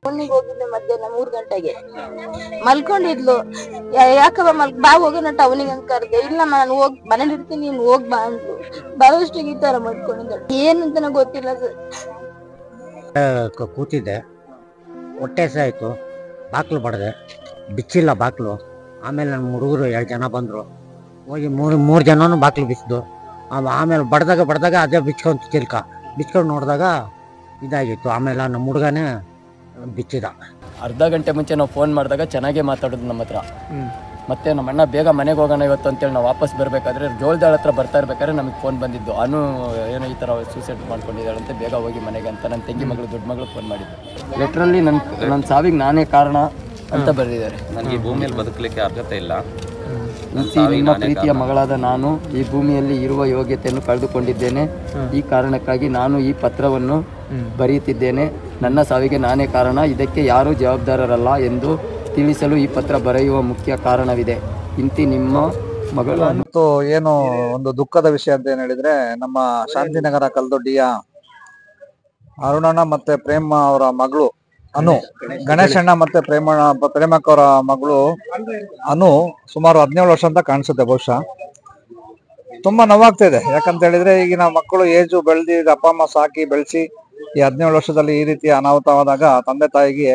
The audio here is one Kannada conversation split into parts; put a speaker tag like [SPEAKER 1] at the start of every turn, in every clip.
[SPEAKER 1] ಮನೆಗೆ ಹೋಗಿದ್ದೆ ಮಧ್ಯಾಹ್ನ 3 ಗಂಟೆಗೆ ಮಲ್ಕೊಂಡಿದ್ಲು. ಯಾಕವ ಬಾ ಹೋಗೋಣ ಟೌನಿಗೆ ಅಂತ ಕರ್ದೆ. ಇಲ್ಲಮ್ಮ ನಾನು ಮನೇಲಿ ಇರ್ತೀನಿ, ನೀನ್ ಹೋಗ್ ಬಾ ಅಂದ್ರು. ಬರೋಷ್ಟಿಗೆ ಈ ತರ ಮಾಡ್ಕೊಂಡಿದ್ದ. ಏನಂತ ಗೊತ್ತಿಲ್ಲ
[SPEAKER 2] ಸರ್. ಕೂತಿದ್ದೆ, ಹೊಟ್ಟೆ ಆಯ್ತು, ಬಾಕ್ಲು ಬಡ್ದೆ, ಬಿಚ್ಚಿಲ್ಲ ಬಾಕ್ಲು. ಆಮೇಲೆ ನನ್ನ ಹುಡುಗರು 2 ಜನ ಬಂದರು, ಹೋಗಿ ಮೂರು ಜನನೂ ಬಾಕ್ಲು ಬಿಚ್ಚಿದ್ದು. ಆಮೇಲೆ ಬಡ್ದಾಗ ಅದೇ ಬಿಚ್ಕೊಂಡು ನೋಡಿದಾಗ ಇದಾಗಿತ್ತು. ಆಮೇಲೆ ನಮ್ಮ ಹುಡುಗನೇ ಬಿಚ್ಚಿದ.
[SPEAKER 3] ಅರ್ಧ ಗಂಟೆ ಮುಂಚೆ ನಾವು ಫೋನ್ ಮಾಡಿದಾಗ ಚೆನ್ನಾಗೇ ಮಾತಾಡೋದು ನಮ್ಮ ಹತ್ರ. ಮತ್ತು ನಮ್ಮ ಅಣ್ಣ ಬೇಗ ಮನೆಗೆ ಹೋಗೋಣ ಇವತ್ತು ಅಂತೇಳಿ ನಾವು ವಾಪಸ್ ಬರಬೇಕಾದ್ರೆ ಜೋಳದಾಳ ಹತ್ರ ಬರ್ತಾ ಇರ್ಬೇಕಾದ್ರೆ ನಮಗೆ ಫೋನ್ ಬಂದಿದ್ದು. ಏನೋ ಈ ಥರ ಸೂಸೈಡ್ ಮಾಡ್ಕೊಂಡಿದ್ದಾಳಂತೆ, ಬೇಗ ಹೋಗಿ ಮನೆಗೆ ಅಂತ ನನ್ನ ತಂಗಿ ಮಗಳು ದೊಡ್ಡ ಮಗಳು ಫೋನ್ ಮಾಡಿದ್ದು. ಲೆಟ್ರಲ್ಲಿ ನನ್ನ ಸಾವಿಗೆ ನಾನೇ ಕಾರಣ ಅಂತ ಬರೆದಿದ್ದಾರೆ.
[SPEAKER 4] ನನಗೆ ಭೂಮಿಯಲ್ಲಿ ಬದುಕಲಿಕ್ಕೆ ಅರ್ಹತೆ ಇಲ್ಲ.
[SPEAKER 3] ನಿಮ್ಮ ಪ್ರೀತಿಯ ಮಗಳಾದ ನಾನು ಈ ಭೂಮಿಯಲ್ಲಿ ಇರುವ ಯೋಗ್ಯತೆಯನ್ನು ಕಳೆದುಕೊಂಡಿದ್ದೇನೆ. ಈ ಕಾರಣಕ್ಕಾಗಿ ನಾನು ಈ ಪತ್ರವನ್ನು ಬರೆಯುತ್ತಿದ್ದೇನೆ. ನನ್ನ ಸಾವಿಗೆ ನಾನೇ ಕಾರಣ, ಇದಕ್ಕೆ ಯಾರೂ ಜವಾಬ್ದಾರರಲ್ಲ ಎಂದು ತಿಳಿಸಲು ಈ ಪತ್ರ ಬರೆಯುವ ಮುಖ್ಯ ಕಾರಣವಿದೆ. ಇಂತಿ ನಿಮ್ಮ ಮಗಳು.
[SPEAKER 5] ಮತ್ತು ಏನು ಒಂದು ದುಃಖದ ವಿಷಯ ಅಂತ ಏನು ಹೇಳಿದ್ರೆ, ನಮ್ಮ ಶಾಂತಿನಗರ ಕಲ್ದೊಡ್ಡಿಯ ಅರುಣಣ್ಣ ಮತ್ತೆ ಪ್ರೇಮ ಅವರ ಮಗಳು ಅನು, ಗಣೇಶಣ್ಣ ಮತ್ತೆ ಪ್ರೇಮಕ್ಕ ಅವರ ಮಗಳು ಅನು ಸುಮಾರು 17 ವರ್ಷ ಅಂತ ಕಾಣಿಸುತ್ತೆ. ಬಹುಶಃ ತುಂಬಾ ನೋವಾಗ್ತಾ ಇದೆ. ಯಾಕಂತ ಹೇಳಿದ್ರೆ ಈಗಿನ ಮಕ್ಕಳು ಏಜು ಬೆಳೆದಿ ಅಪ್ಪ ಅಮ್ಮ ಸಾಕಿ ಬೆಳೆಸಿ ಈ 17 ವರ್ಷದಲ್ಲಿ ಈ ರೀತಿಯ ಅನಾಹುತವಾದಾಗ ತಂದೆ ತಾಯಿಗೆ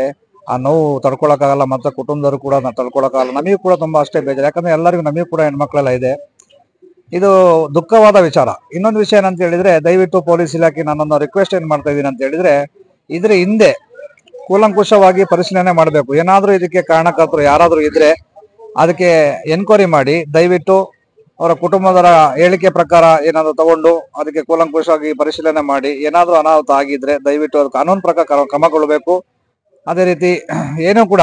[SPEAKER 5] ಆ ನೋವು ತಡ್ಕೊಳಕ್ಕಾಗಲ್ಲ, ಮತ್ತೆ ಕುಟುಂಬದವರು ಕೂಡ ತಡ್ಕೊಳಕ್ಕಾಗಲ್ಲ. ನಮಗೂ ಕೂಡ ತುಂಬಾ ಅಷ್ಟೇ ಬೇಜಾರು. ಯಾಕಂದ್ರೆ ಎಲ್ಲರಿಗೂ ನಮಗೂ ಕೂಡ ಹೆಣ್ಮಕ್ಳೆಲ್ಲ ಇದೆ. ಇದು ದುಃಖವಾದ ವಿಚಾರ. ಇನ್ನೊಂದು ವಿಷಯ ಏನಂತ ಹೇಳಿದ್ರೆ, ದಯವಿಟ್ಟು ಪೊಲೀಸ್ ಇಲಾಖೆ ನಾನೊಂದು ರಿಕ್ವೆಸ್ಟ್ ಏನ್ ಮಾಡ್ತಾ ಇದ್ದೀನಿ ಅಂತ ಹೇಳಿದ್ರೆ, ಇದ್ರ ಹಿಂದೆ ಕೂಲಂಕುಷವಾಗಿ ಪರಿಶೀಲನೆ ಮಾಡಬೇಕು. ಏನಾದ್ರೂ ಇದಕ್ಕೆ ಕಾರಣಕರ್ತರು ಯಾರಾದ್ರೂ ಇದ್ರೆ ಅದಕ್ಕೆ ಎನ್ಕ್ವೈರಿ ಮಾಡಿ ದಯವಿಟ್ಟು ಅವರ ಕುಟುಂಬದವರ ಹೇಳಿಕೆ ಪ್ರಕಾರ ಏನಾದ್ರು ತಗೊಂಡು ಅದಕ್ಕೆ ಕೂಲಂಕುಷವಾಗಿ ಪರಿಶೀಲನೆ ಮಾಡಿ ಏನಾದ್ರೂ ಅನಾಹುತ ಆಗಿದ್ರೆ ದಯವಿಟ್ಟು ಅದು ಕಾನೂನು ಪ್ರಕಾರ ಕ್ರಮಗೊಳ್ಳಬೇಕು. ಅದೇ ರೀತಿ ಏನೂ ಕೂಡ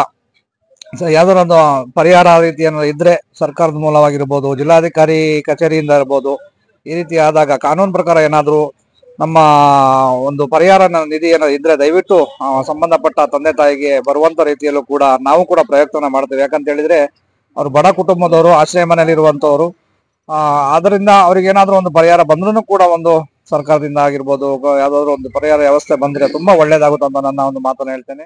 [SPEAKER 5] ಯಾವ್ದಾರ ಒಂದು ಪರಿಹಾರ ರೀತಿ ಏನಾದ್ರು ಇದ್ರೆ ಸರ್ಕಾರದ ಮೂಲವಾಗಿರ್ಬೋದು, ಜಿಲ್ಲಾಧಿಕಾರಿ ಕಚೇರಿಯಿಂದ ಇರ್ಬೋದು, ಈ ರೀತಿ ಆದಾಗ ಕಾನೂನು ಪ್ರಕಾರ ಏನಾದ್ರು ನಮ್ಮ ಒಂದು ಪರಿಹಾರ ನಿಧಿ ಏನಾದ್ರು ಇದ್ರೆ ದಯವಿಟ್ಟು ಸಂಬಂಧಪಟ್ಟ ತಂದೆ ತಾಯಿಗೆ ಬರುವಂತ ರೀತಿಯಲ್ಲೂ ಕೂಡ ನಾವು ಕೂಡ ಪ್ರಯತ್ನ ಮಾಡ್ತೇವೆ. ಯಾಕಂತ ಹೇಳಿದ್ರೆ ಅವ್ರು ಬಡ ಕುಟುಂಬದವರು, ಆಶ್ರಯ ಮನೆಯಲ್ಲಿ ಇರುವಂತವ್ರು. ಅದರಿಂದ ಅವ್ರಿಗೆ ಏನಾದ್ರು ಒಂದು ಪರಿಹಾರ ಬಂದ್ರೂ ಕೂಡ ಒಂದು ಸರ್ಕಾರದಿಂದ ಆಗಿರ್ಬೋದು ಯಾವ್ದಾದ್ರು ಒಂದು ಪರಿಹಾರ ವ್ಯವಸ್ಥೆ ಬಂದ್ರೆ ತುಂಬಾ ಒಳ್ಳೇದಾಗುತ್ತೆ ಅಂತ ನನ್ನ ಒಂದು ಮಾತನ್ನು ಹೇಳ್ತೇನೆ.